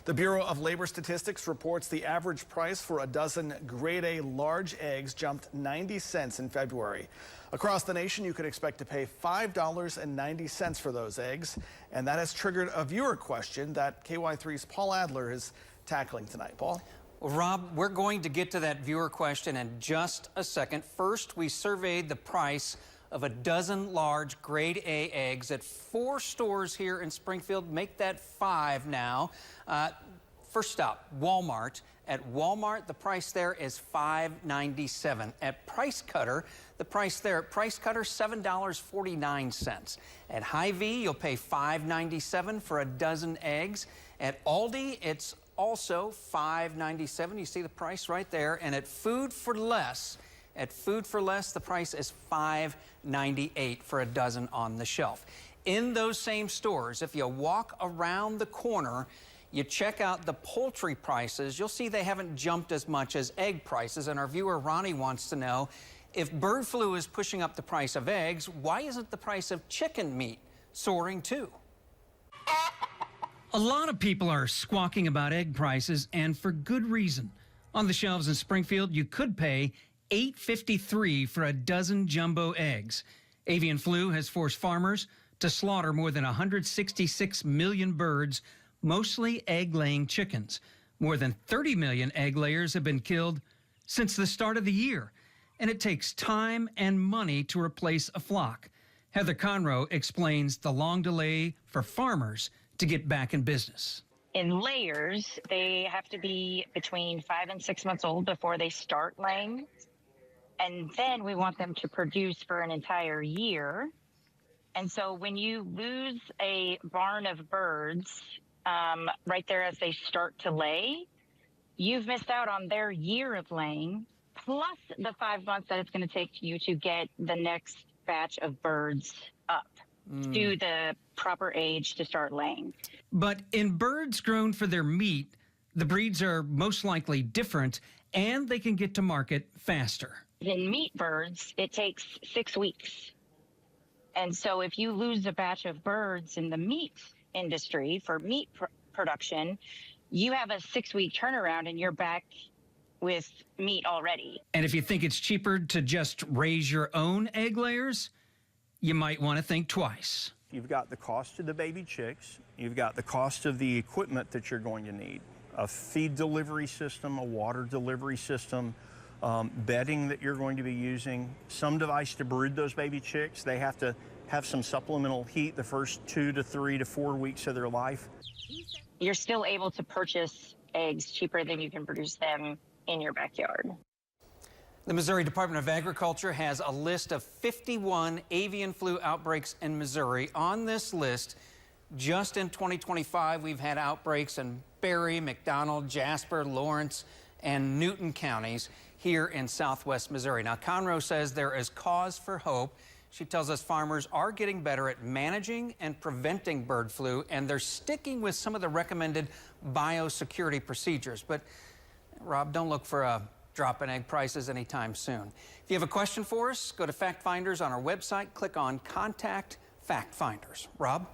The Bureau of Labor Statistics reports the average price for a dozen grade A large eggs jumped 90 cents in February. Across the nation, you could expect to pay $5.90 for those eggs. And that has triggered a viewer question that KY3's Paul Adler is tackling tonight. Paul? Well, Rob, we're going to get to that viewer question in just a second. First, we surveyed the price of a dozen large grade A eggs at 4 stores here in Springfield. Make that 5 now. First stop, Walmart. At Walmart, the price there is $5.97. At Price Cutter, the price there at Price Cutter, $7.49. At Hy-Vee, you'll pay $5.97 for a dozen eggs. At Aldi, it's also $5.97. You see the price right there. And at Food for Less, the price is $5.98 for a dozen on the shelf. In those same stores, if you walk around the corner, you check out the poultry prices, you'll see they haven't jumped as much as egg prices. And our viewer Ronnie wants to know, if bird flu is pushing up the price of eggs, why isn't the price of chicken meat soaring too? A lot of people are squawking about egg prices, and for good reason. On the shelves in Springfield, you could pay $8.53 for a dozen jumbo eggs. Avian flu has forced farmers to slaughter more than 166 million birds, mostly egg-laying chickens. More than 30 million egg layers have been killed since the start of the year, and it takes time and money to replace a flock. Heather Conroe explains the long delay for farmers to get back in business. In layers, they have to be between 5 and 6 months old before they start laying. And then we want them to produce for an entire year. And so when you lose a barn of birds right there as they start to lay, you've missed out on their year of laying, plus the 5 months that it's going to take you to get the next batch of birds up to the proper age to start laying. But in birds grown for their meat, the breeds are most likely different, and they can get to market faster. In meat birds, it takes 6 weeks. And so if you lose a batch of birds in the meat industry for meat production, you have a 6-week turnaround and you're back with meat already. And if you think it's cheaper to just raise your own egg layers, you might want to think twice. You've got the cost of the baby chicks, you've got the cost of the equipment that you're going to need, a feed delivery system, a water delivery system, bedding that you're going to be using, some device to brood those baby chicks. They have to have some supplemental heat the first 2 to 3 to 4 weeks of their life. You're still able to purchase eggs cheaper than you can produce them in your backyard. The Missouri Department of Agriculture has a list of 51 avian flu outbreaks in Missouri. On this list, just in 2025, we've had outbreaks in Berry, McDonald, Jasper, Lawrence, and Newton counties here in southwest Missouri. Now, Conroe says there is cause for hope. She tells us farmers are getting better at managing and preventing bird flu, and they're sticking with some of the recommended biosecurity procedures. But, Rob, don't look for a drop in egg prices anytime soon. If you have a question for us, go to Fact Finders on our website, click on Contact Fact Finders. Rob?